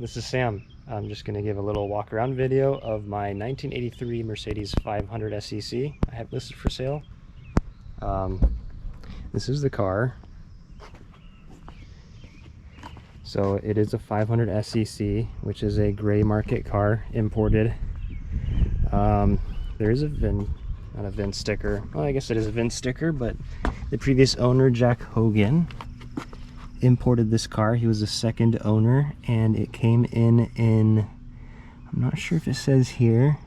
this is Sam. I'm just going to give a little walk around video of my 1983 Mercedes 500 SEC I have listed for sale. This is the car. So it is a 500 SEC, which is a gray market car, imported. There is a VIN, not a VIN sticker. Well, I guess it is a VIN sticker, but the previous owner, Jack Hogan, imported this car. He was the second owner, and it came in, I'm not sure if it says here,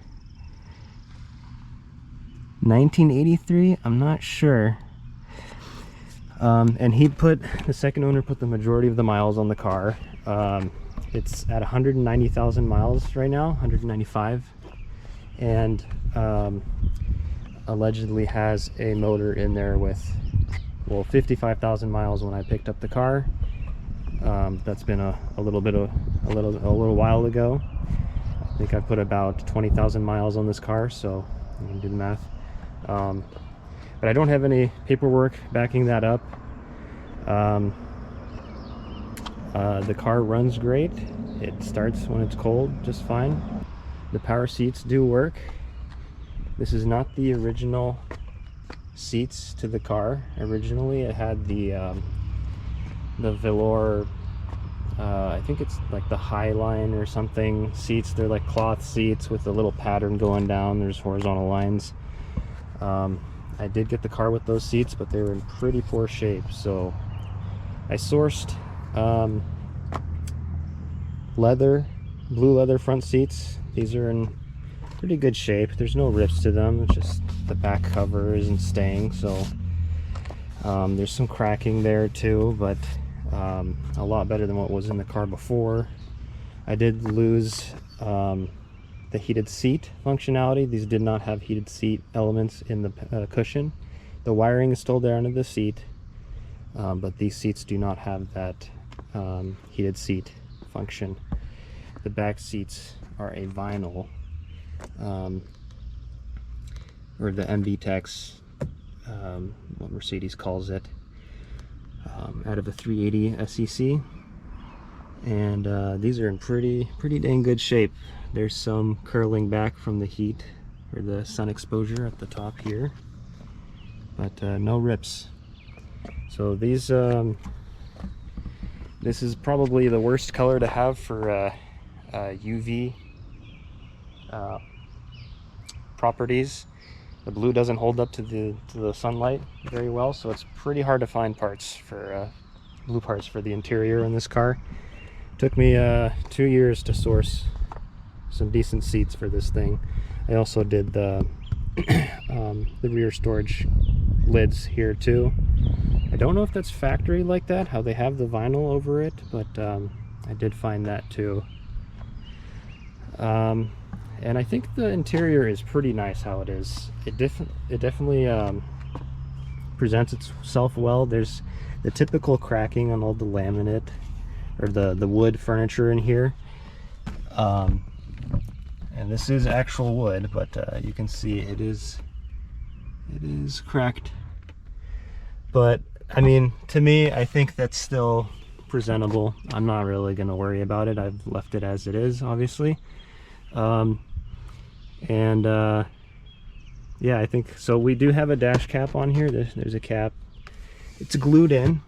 1983, I'm not sure. And the second owner put the majority of the miles on the car. It's at 190,000 miles right now, 195, and allegedly has a motor in there with, well, 55,000 miles when I picked up the car. That's been a little while ago. I think I put about 20,000 miles on this car, so you can do the math. But I don't have any paperwork backing that up. The car runs great. It starts when it's cold just fine. The power seats do work. This is not the original seats to the car. Originally it had the velour, I think it's like the Highline or something seats. They're like cloth seats with a little pattern going down. There's horizontal lines. I did get the car with those seats, but they were in pretty poor shape, so I sourced blue leather front seats. These are in pretty good shape. There's no rips to them, it's just the back cover isn't staying, so there's some cracking there too, but a lot better than what was in the car before. I did lose the heated seat functionality. These did not have heated seat elements in the cushion. The wiring is still there under the seat, but these seats do not have that heated seat function. The back seats are a vinyl, or the MV-Tex, what Mercedes calls it, out of a 380 SEC, and these are in pretty dang good shape. There's some curling back from the heat or the sun exposure at the top here, but no rips. So these this is probably the worst color to have for UV properties. The blue doesn't hold up to the sunlight very well, so it's pretty hard to find parts for blue parts for the interior in this car. Took me 2 years to source some decent seats for this thing. I also did the rear storage lids here too. I don't know if that's factory like that, how they have the vinyl over it, but I did find that too. And I think the interior is pretty nice how it is. It definitely presents itself well. There's the typical cracking on all the laminate or the wood furniture in here. And this is actual wood, but you can see it is cracked. But I mean, to me, I think that's still presentable. I'm not really going to worry about it. I've left it as it is, obviously. Yeah, I think so. We do have a dash cap on here. There's a cap. It's glued in.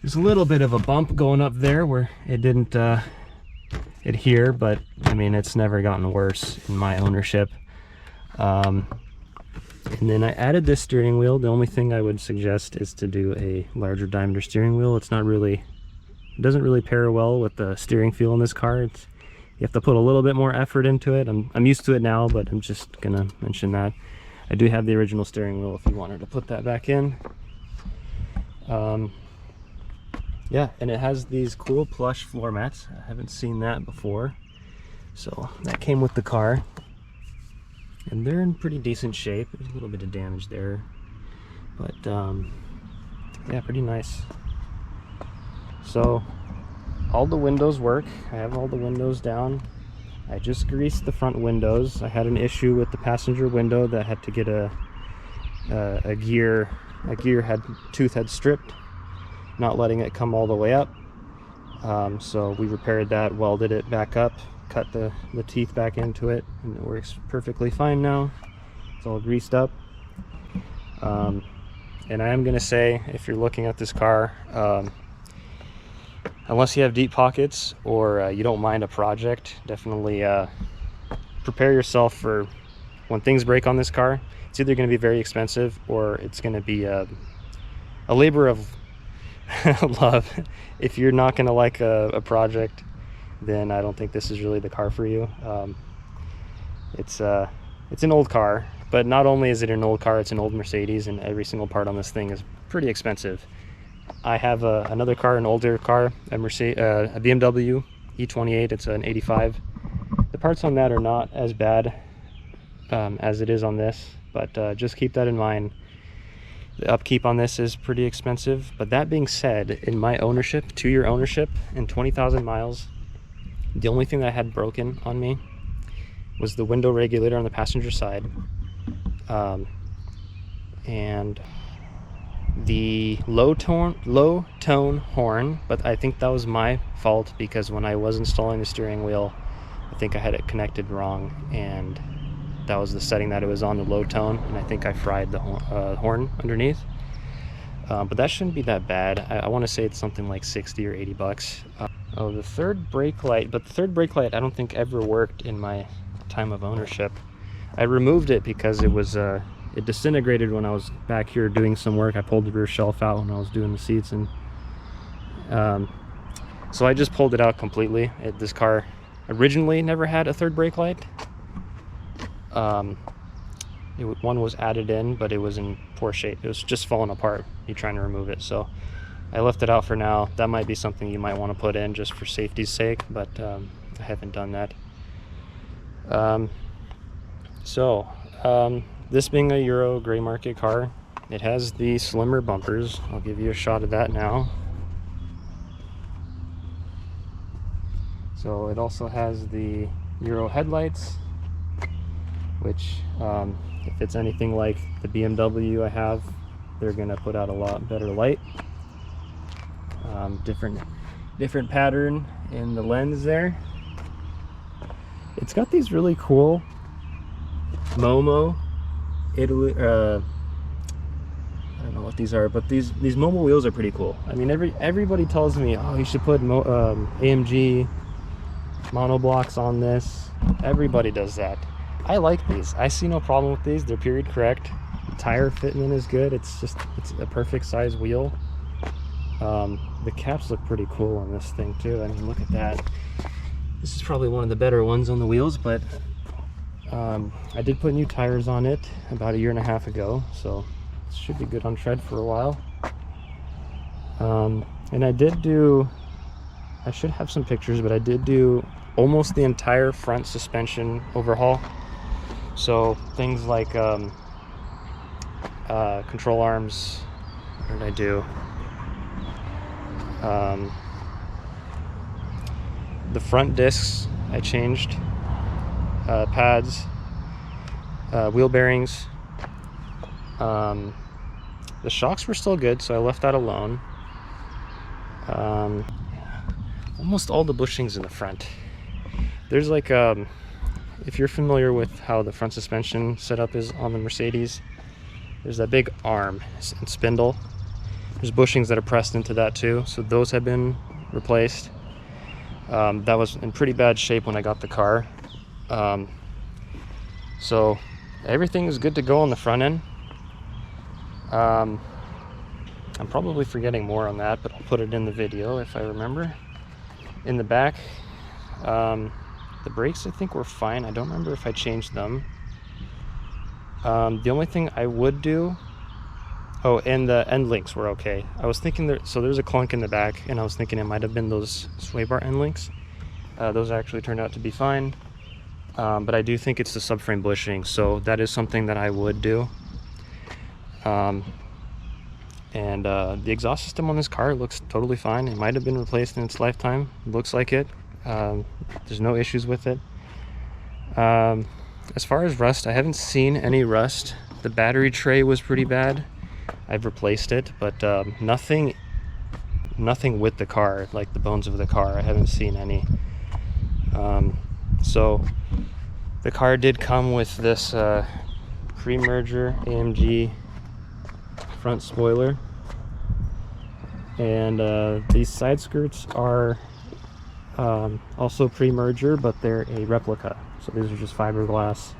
There's a little bit of a bump going up there where it didn't adhere, but I mean, it's never gotten worse in my ownership. And then I added this steering wheel. The only thing I would suggest is to do a larger diameter steering wheel. It doesn't really pair well with the steering feel in this car. You have to put a little bit more effort into it. I'm used to it now, but I'm just gonna mention that. I do have the original steering wheel if you wanted to put that back in. Yeah, and it has these cool plush floor mats. I haven't seen that before. So that came with the car. And they're in pretty decent shape. There's a little bit of damage there. But yeah, pretty nice. So all the windows work. I have all the windows down. I just greased the front windows. I had an issue with the passenger window that had to get a gear tooth had stripped, not letting it come all the way up. So we repaired that, welded it back up, cut the teeth back into it, and it works perfectly fine now. It's all greased up. And I am going to say, if you're looking at this car, unless you have deep pockets or you don't mind a project, definitely prepare yourself for when things break on this car. It's either going to be very expensive or it's going to be a labor of love. If you're not going to like a project, then I don't think this is really the car for you. It's an old car, but not only is it an old car, it's an old Mercedes, and every single part on this thing is pretty expensive. I have another car, an older car, a BMW E28. It's an 85. The parts on that are not as bad as it is on this, but just keep that in mind. The upkeep on this is pretty expensive. But that being said, in my ownership, 2-year ownership and 20,000 miles, the only thing that I had broken on me was the window regulator on the passenger side, and the low tone horn. But I think that was my fault, because when I was installing the steering wheel, I think I had it connected wrong, and that was the setting that it was on, the low tone, and I think I fried the horn underneath. But that shouldn't be that bad. I want to say it's something like 60 or 80 bucks. Oh, the third brake light, but the third brake light I don't think ever worked in my time of ownership. I removed it because it was it disintegrated when I was back here doing some work. I pulled the rear shelf out when I was doing the seats, and so I just pulled it out completely. This car originally never had a third brake light. One was added in, but it was in poor shape. It was just falling apart, me trying to remove it. So I left it out for now. That might be something you might want to put in just for safety's sake, but I haven't done that. This being a Euro gray market car, it has the slimmer bumpers. I'll give you a shot of that now. So it also has the Euro headlights, which if it's anything like the BMW I have, they're gonna put out a lot better light. Different pattern in the lens there. It's got these really cool Momo Italy, I don't know what these are, but these Momo wheels are pretty cool. I mean, everybody tells me, oh, you should put AMG monoblocks on this. Everybody does that. I like these. I see no problem with these. They're period correct. The tire fitment is good. It's a perfect size wheel. The caps look pretty cool on this thing too. I mean, look at that. This is probably one of the better ones on the wheels, but I did put new tires on it about 1.5 years ago, so it should be good on tread for a while. And I should have some pictures, but I did do almost the entire front suspension overhaul. So things like control arms. What did I do? The front discs I changed, pads, wheel bearings. The shocks were still good, so I left that alone. Almost all the bushings in the front. There's like if you're familiar with how the front suspension setup is on the Mercedes, there's that big arm and spindle. There's bushings that are pressed into that too, so those have been replaced. That was in pretty bad shape when I got the car. So everything is good to go on the front end. I'm probably forgetting more on that, but I'll put it in the video if I remember. In the back, the brakes I think were fine. I don't remember if I changed them. The only thing I would do, oh, and the end links were okay. I was thinking so there's a clunk in the back, and I was thinking it might have been those sway bar end links. Those actually turned out to be fine. But I do think it's the subframe bushing, so that is something that I would do. The exhaust system on this car looks totally fine. It might have been replaced in its lifetime. It looks like it. There's no issues with it. As far as rust, I haven't seen any rust. The battery tray was pretty bad. I've replaced it, but nothing nothing with the car, like the bones of the car. I haven't seen any. So the car did come with this pre-merger AMG front spoiler, and these side skirts are also pre-merger, but they're a replica, so these are just fiberglass.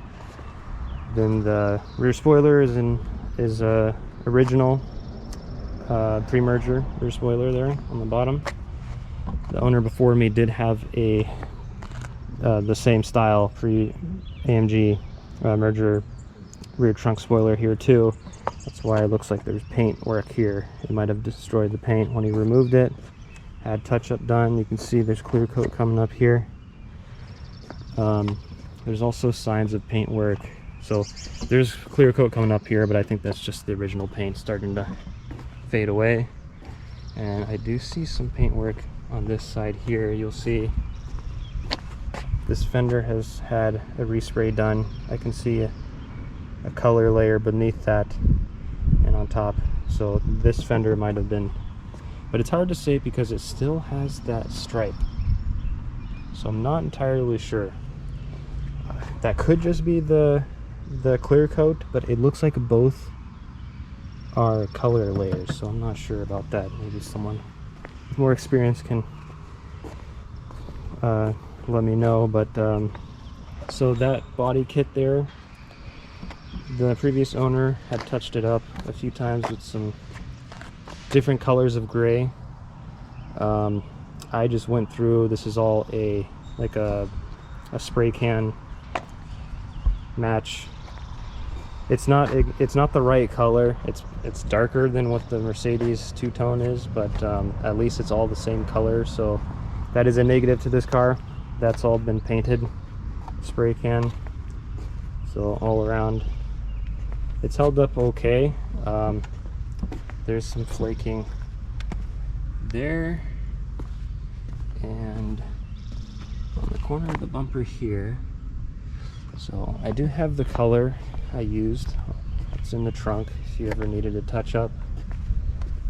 Then the rear spoiler is original pre-merger rear spoiler there on the bottom. The owner before me did have a the same style pre-AMG merger rear trunk spoiler here too. That's why it looks like there's paint work here. It might have destroyed the paint when he removed it. Had touch-up done. You can see there's clear coat coming up here. There's also signs of paint work. So there's clear coat coming up here, but I think that's just the original paint starting to fade away. And I do see some paint work on this side here. You'll see this fender has had a respray done. I can see a color layer beneath that and on top. So this fender might have been, but it's hard to say because it still has that stripe. So I'm not entirely sure. That could just be the clear coat, but it looks like both are color layers, so I'm not sure about that. Maybe someone with more experience can let me know. But so that body kit there, the previous owner had touched it up a few times with some different colors of gray. I just went through, this is all like a spray can match. It's not the right color. It's darker than what the Mercedes two-tone is, but at least it's all the same color. So that is a negative to this car. That's all been painted spray can. So all around it's held up okay. There's some flaking there, and on the corner of the bumper here. So I do have the color I used. It's in the trunk if you ever needed a touch up,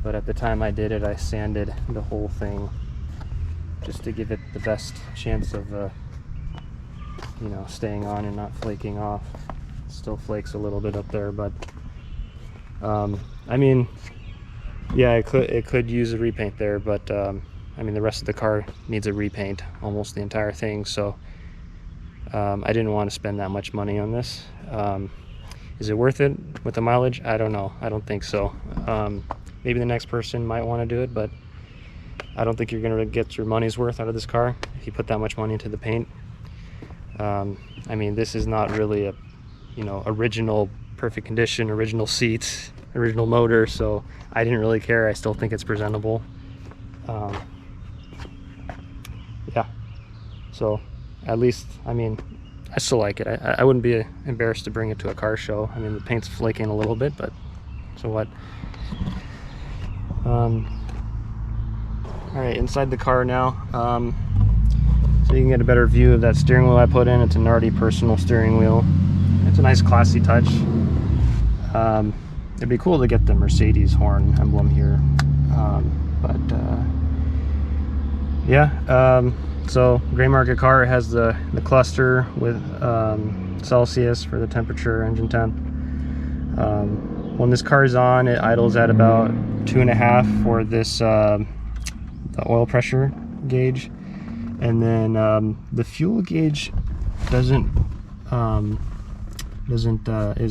but at the time I did it, I sanded the whole thing just to give it the best chance of you know, staying on and not flaking off. It still flakes a little bit up there, but I mean, yeah, it could use a repaint there, but I mean, the rest of the car needs a repaint, almost the entire thing. So I didn't want to spend that much money on this. Is it worth it with the mileage? I don't know. I don't think so. Maybe the next person might want to do it, but I don't think you're going to get your money's worth out of this car if you put that much money into the paint. I mean, this is not really a, you know, original perfect condition, original seats, original motor, so I didn't really care. I still think it's presentable. Yeah, so at least, I mean, I still like it. I wouldn't be embarrassed to bring it to a car show. I mean, the paint's flaking a little bit, but so what. All right, inside the car now, so you can get a better view of that steering wheel I put in. It's a Nardi personal steering wheel. It's a nice classy touch. It'd be cool to get the Mercedes horn emblem here, yeah. So gray market car has the cluster with Celsius for the temperature, engine temp. When this car is on, it idles at about 2.5 for this the oil pressure gauge, and then the fuel gauge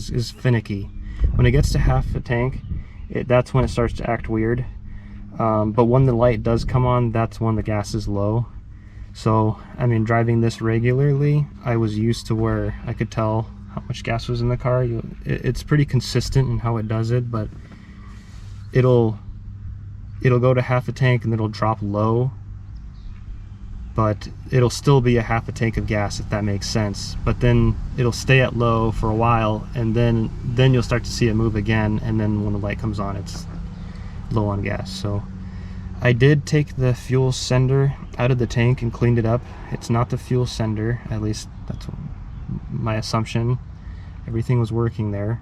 is finicky. When it gets to half a tank, that's when it starts to act weird. But when the light does come on, that's when the gas is low. So, I mean, driving this regularly, I was used to where I could tell how much gas was in the car. It's pretty consistent in how it does it, but it'll go to half a tank and it'll drop low, but it'll still be a half a tank of gas, if that makes sense. But then it'll stay at low for a while, and then you'll start to see it move again, and then when the light comes on, it's low on gas. So I did take the fuel sender out of the tank and cleaned it up. It's not the fuel sender, at least that's my assumption. Everything was working there.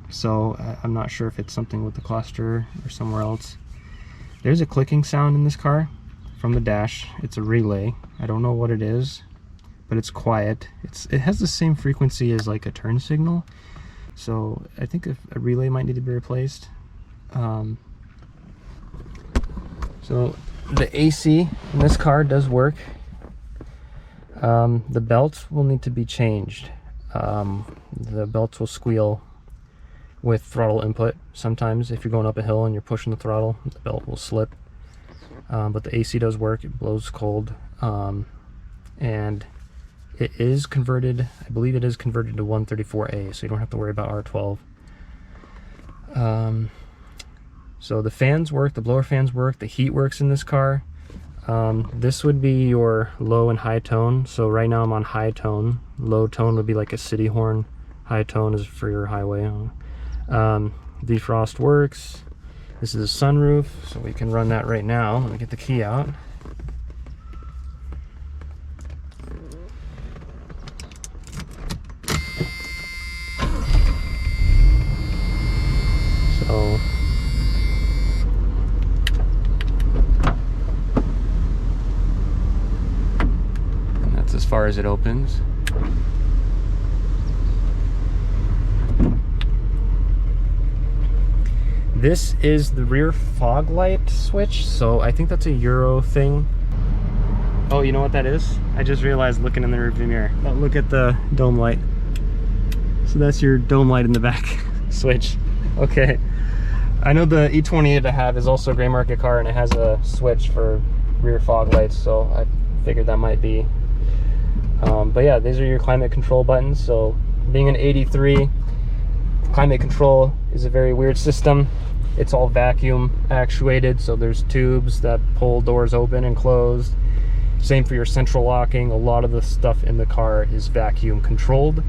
So I'm not sure if it's something with the cluster or somewhere else. There's a clicking sound in this car from the dash. It's a relay. I don't know what it is, but it's quiet. It has the same frequency as like a turn signal, so I think a relay might need to be replaced. So the AC in this car does work. The belts will need to be changed. The belts will squeal with throttle input. Sometimes if you're going up a hill and you're pushing the throttle, the belt will slip. But the AC does work. It blows cold. And it is converted, I believe it is converted to 134A, so you don't have to worry about R12. So the fans work, the blower fans work, the heat works in this car. This would be your low and high tone. So right now I'm on high tone. Low tone would be like a city horn. High tone is for your highway. Defrost works. This is a sunroof, so we can run that right now. Let me get the key out. So and that's as far as it opens. This is the rear fog light switch, so I think that's a Euro thing. Oh, you know what that is? I just realized looking in the rearview mirror. Oh, look at the dome light. So that's your dome light in the back switch. Okay. I know the E28 I have is also a gray market car, and it has a switch for rear fog lights, so I figured that might be. But yeah, these are your climate control buttons. So being an 83, climate control is a very weird system. It's all vacuum actuated, so there's tubes that pull doors open and closed. Same for your central locking. A lot of the stuff in the car is vacuum controlled.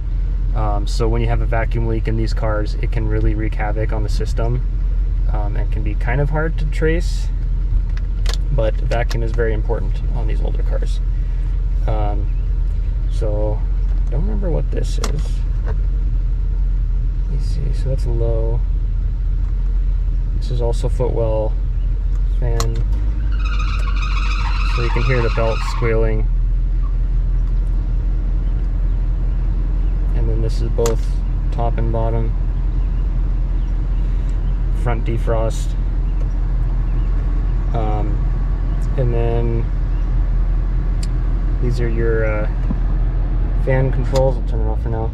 So when you have a vacuum leak in these cars, it can really wreak havoc on the system, and can be kind of hard to trace, but vacuum is very important on these older cars. So I don't remember what this is. Let me see, so that's low. This is also footwell fan, so you can hear the belt squealing. And then this is both top and bottom. Front defrost. And then these are your fan controls. I'll turn it off for now.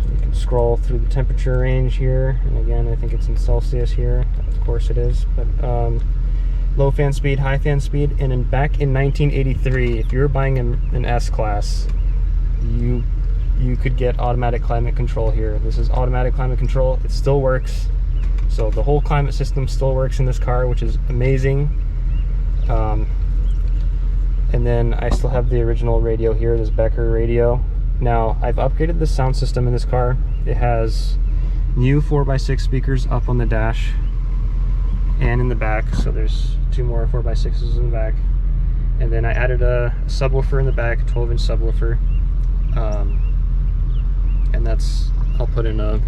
You can scroll through the temperature range here, and again I think it's in Celsius here, of course it is, but low fan speed, high fan speed. And back in 1983, if you were buying an S-Class, you could get automatic climate control here. This is automatic climate control. It still works, so the whole climate system still works in this car, which is amazing. And then I still have the original radio here, this Becker radio. Now, I've upgraded the sound system in this car. It has new 4x6 speakers up on the dash and in the back, so there's 2 more 4x6s in the back. And then I added a subwoofer in the back, 12-inch subwoofer. And that's, I'll put in a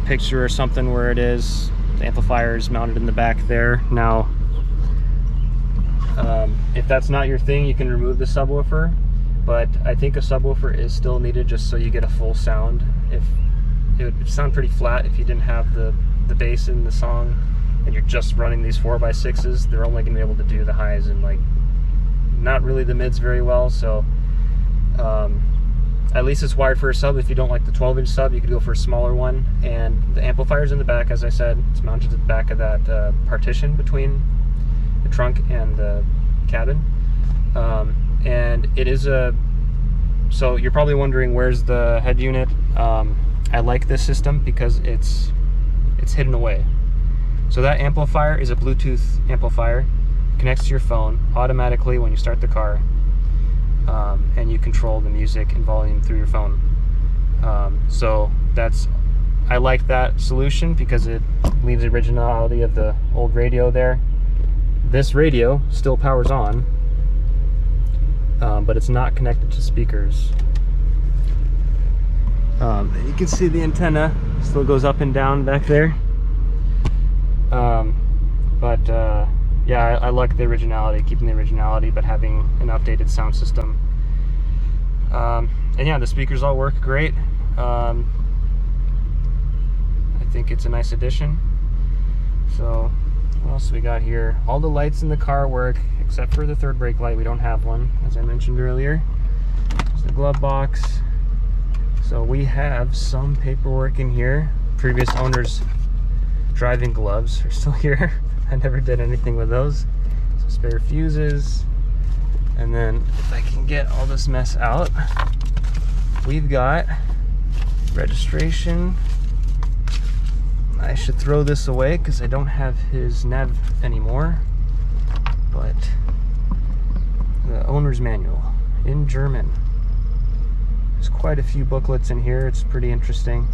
picture or something where it is. The amplifier is mounted in the back there. Now, if that's not your thing, you can remove the subwoofer, but I think a subwoofer is still needed just so you get a full sound. If it would sound pretty flat if you didn't have the bass in the song and you're just running these 4x6s. They're only going to be able to do the highs and like not really the mids very well. So at least it's wired for a sub. If you don't like the 12-inch sub, you could go for a smaller one. And the amplifier's in the back, as I said. It's mounted to the back of that partition between the trunk and the cabin. And it is so you're probably wondering where's the head unit. I like this system because it's hidden away. So that amplifier is a Bluetooth amplifier. It connects to your phone automatically when you start the car, and you control the music and volume through your phone. So I like that solution because it leaves the originality of the old radio there. This radio still powers on, but it's not connected to speakers. You can see the antenna still goes up and down back there. Yeah, I like the originality, keeping the originality, but having an updated sound system. And yeah, the speakers all work great. I think it's a nice addition. So what else we got here? All the lights in the car work except for the third brake light. We don't have one, as I mentioned earlier. There's the glove box. So we have some paperwork in here. Previous owners' driving gloves are still here. I never did anything with those. Some spare fuses. And then if I can get all this mess out, we've got registration. I should throw this away because I don't have his nav anymore. But the owner's manual in German. There's quite a few booklets in here. It's pretty interesting.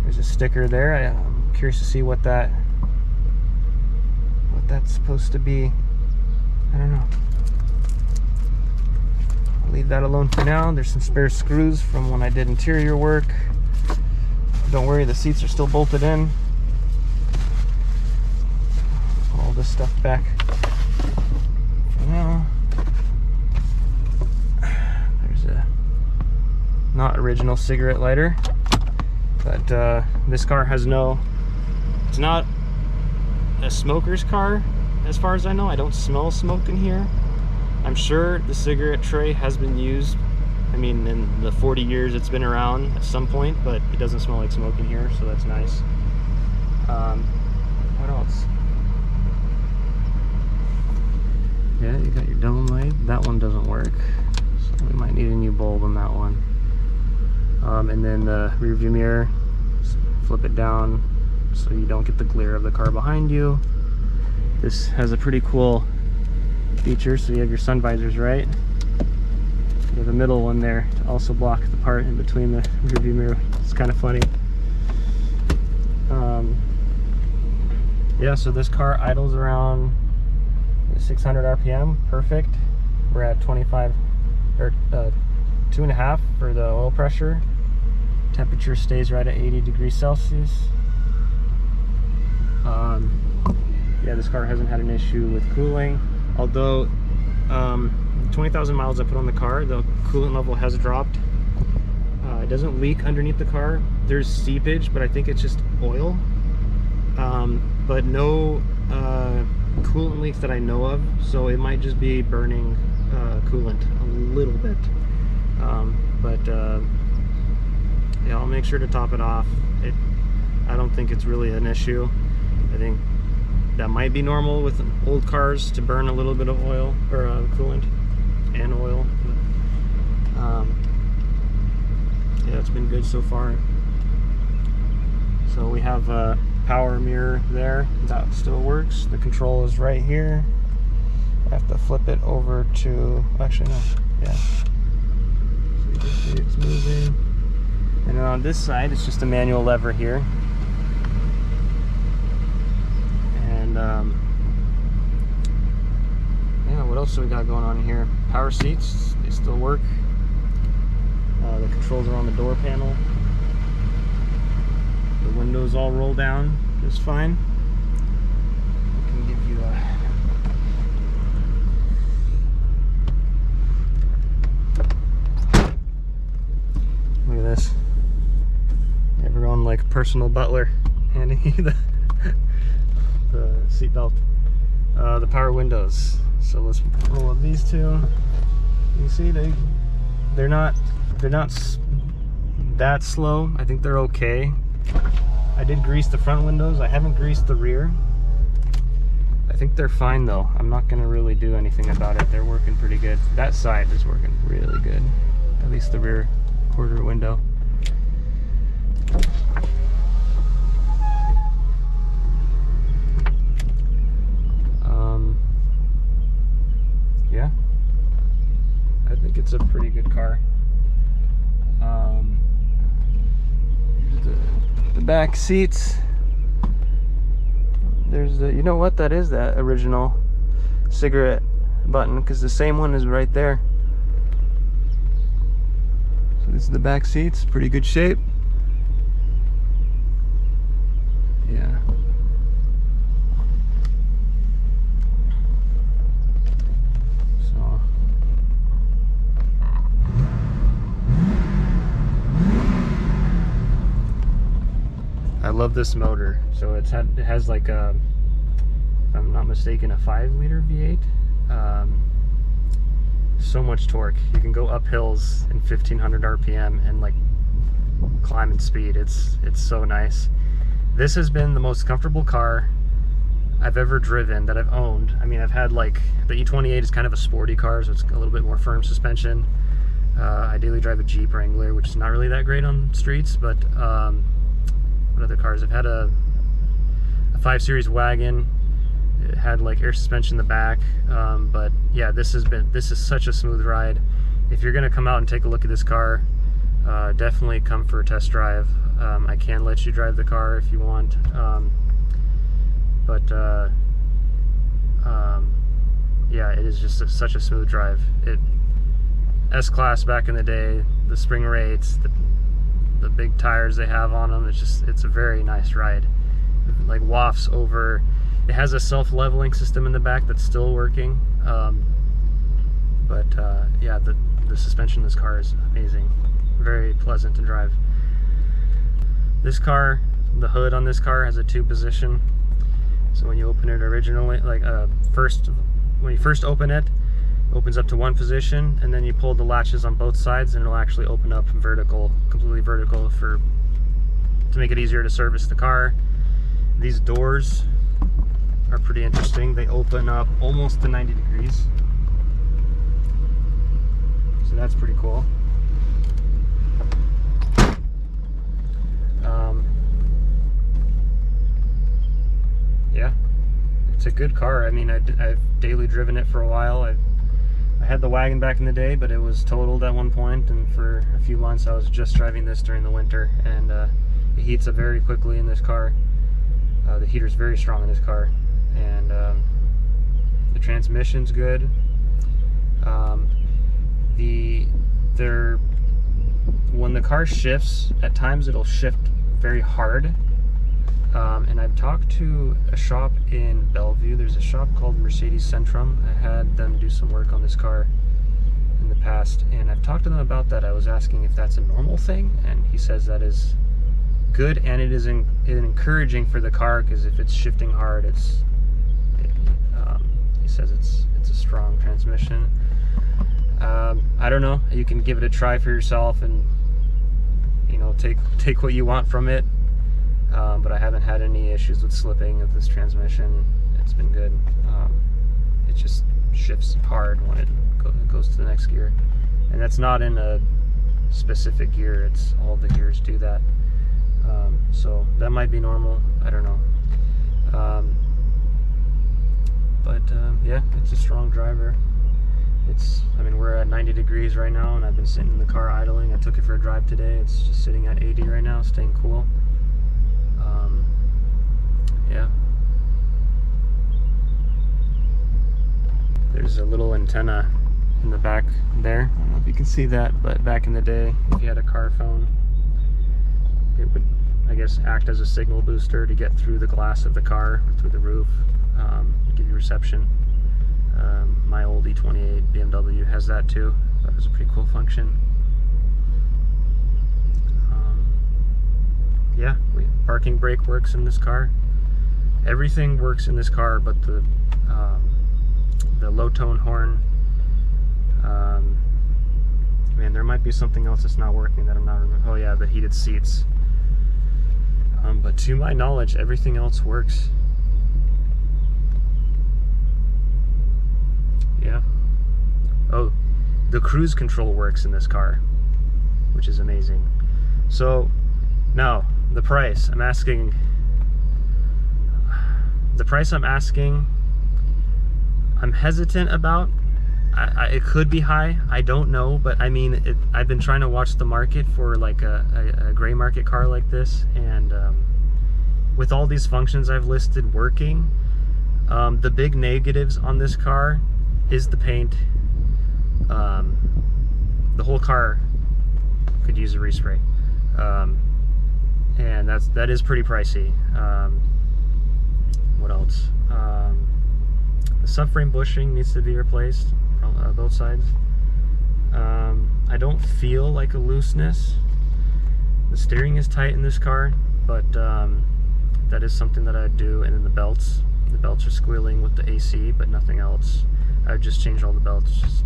There's a sticker there. I'm curious to see what that's supposed to be. I don't know. I'll leave that alone for now. There's some spare screws from when I did interior work. Don't worry, the seats are still bolted in. Put all this stuff back for now. There's a not original cigarette lighter, but this car has no, it's not a smoker's car as far as I know. I don't smell smoke in here. I'm sure the cigarette tray has been used, I mean, in the 40 years it's been around at some point, but it doesn't smell like smoke in here, so that's nice. What else? Yeah, you got your dome light. That one doesn't work, so we might need a new bulb on that one. And then the rear view mirror, flip it down so you don't get the glare of the car behind you. This has a pretty cool feature, so you have your sun visors right. You have a middle one there to also block the part in between the rear view mirror. It's kind of funny. Yeah, so this car idles around 600 RPM, perfect. We're at 25 or 2.5 for the oil pressure. Temperature stays right at 80 degrees Celsius. Yeah, this car hasn't had an issue with cooling, although 20,000 miles I put on the car, the coolant level has dropped. It doesn't leak underneath the car. There's seepage, but I think it's just oil. But no coolant leaks that I know of, so it might just be burning coolant a little bit. Yeah, I'll make sure to top it off. I don't think it's really an issue. I think that might be normal with old cars to burn a little bit of oil or coolant and oil. But, yeah, it's been good so far. So we have a power mirror there. That still works. The control is right here. I have to flip it over to, actually no, yeah. So you can see it's moving. And then on this side, it's just a manual lever here. And yeah, what else do we got going on here? Power seats, they still work. The controls are on the door panel. The windows all roll down just fine. I can give you a look at this. Everyone like personal butler handing you the seat belt. The power windows. So let's roll up these two. You see they're not that slow. I think they're okay. I did grease the front windows. I haven't greased the rear. I think they're fine though. I'm not gonna really do anything about it. They're working pretty good. That side is working really good. At least the rear quarter window. Yeah, I think it's a pretty good car. Here's the back seats. There's the, you know what that is, that original cigarette button, because the same one is right there. So this is the back seats, pretty good shape. Yeah. love this motor. So it has like a, if I'm not mistaken, a 5-liter V8. So much torque. You can go up hills in 1500 RPM and like climbing speed. It's so nice. This has been the most comfortable car I've ever driven, that I've owned. I mean, I've had like, the E28 is kind of a sporty car, so it's a little bit more firm suspension. I daily drive a Jeep Wrangler, which is not really that great on streets, but what other cars? I've had a 5 Series wagon. It had like air suspension in the back, but yeah, this is such a smooth ride. If you're gonna come out and take a look at this car, definitely come for a test drive. I can let you drive the car if you want, but yeah, it is just such a smooth drive. S-Class back in the day, the spring rates, the big tires they have on them, it's a very nice ride. Like wafts over. It has a self-leveling system in the back that's still working, but yeah, the suspension in this car is amazing. Very pleasant to drive. This car, the hood on this car has a 2-position. So when you open it originally, like when you first open it, opens up to 1 position, and then you pull the latches on both sides and it'll actually open up vertical, completely vertical, to make it easier to service the car. These doors are pretty interesting. They open up almost to 90 degrees. So that's pretty cool. Yeah, it's a good car. I mean, I've daily driven it for a while. I had the wagon back in the day, but it was totaled at one point, and for a few months I was just driving this during the winter, and it heats up very quickly in this car. The heater's very strong in this car, and the transmission's good. When the car shifts, at times it'll shift very hard. And I've talked to a shop in Bellevue. There's a shop called Mercedes Centrum. I had them do some work on this car in the past, and I've talked to them about that. I was asking if that's a normal thing, and he says that is good, and it is encouraging for the car, because if it's shifting hard, he says it's a strong transmission. I don't know. You can give it a try for yourself, and you know, take what you want from it. But I haven't had any issues with slipping of this transmission. It's been good. It just shifts hard when it goes to the next gear, and that's not in a specific gear. It's all the gears do that. So that might be normal. I don't know. But yeah, it's a strong driver. I mean, we're at 90 degrees right now, and I've been sitting in the car idling. I took it for a drive today. It's just sitting at 80 right now, staying cool. Yeah. There's a little antenna in the back there. I don't know if you can see that, but back in the day, if you had a car phone, it would, I guess, act as a signal booster to get through the glass of the car, through the roof, give you reception. My old E28 BMW has that too. That was a pretty cool function. Yeah, parking brake works in this car. Everything works in this car, but the low tone horn. Man, there might be something else that's not working that I'm not remembering. Oh yeah, the heated seats. But to my knowledge, everything else works. Yeah. Oh, the cruise control works in this car, which is amazing. So now the price I'm asking. I'm hesitant about. It could be high, I don't know, but I mean, I've been trying to watch the market for like a gray market car like this, and with all these functions I've listed working, the big negatives on this car is the paint. The whole car could use a respray, and that is pretty pricey. What else? The subframe bushing needs to be replaced on both sides. I don't feel like a looseness. The steering is tight in this car, but that is something that I'd do. And then the belts are squealing with the AC, but nothing else. I would just change all the belts just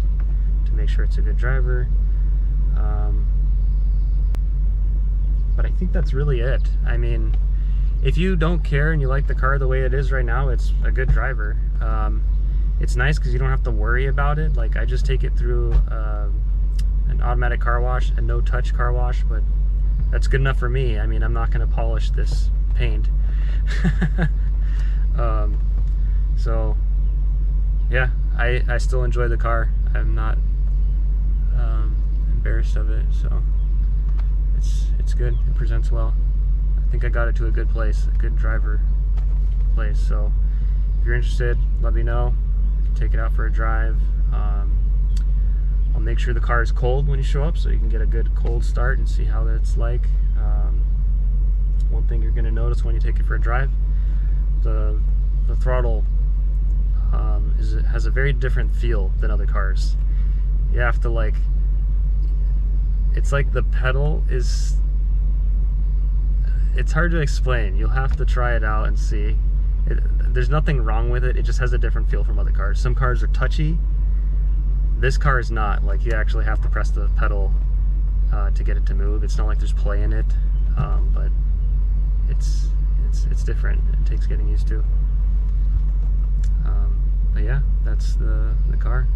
to make sure it's a good driver. But I think that's really it. I mean, if you don't care and you like the car the way it is right now, it's a good driver. It's nice because you don't have to worry about it. Like, I just take it through an automatic car wash, a no-touch car wash, but that's good enough for me. I mean, I'm not going to polish this paint. So yeah, I still enjoy the car. I'm not embarrassed of it, so it's good. It presents well. I think I got it to a good place, a good driver place. So if you're interested, let me know. I can take it out for a drive. I'll make sure the car is cold when you show up, so you can get a good cold start and see how that's like. One thing you're going to notice when you take it for a drive, the throttle has a very different feel than other cars. You have to, like, it's like the pedal is, it's hard to explain. You'll have to try it out and see. There's nothing wrong with it. It just has a different feel from other cars. Some cars are touchy. This car is not. Like, you actually have to press the pedal to get it to move. It's not like there's play in it, but it's different. It takes getting used to. But yeah, that's the car.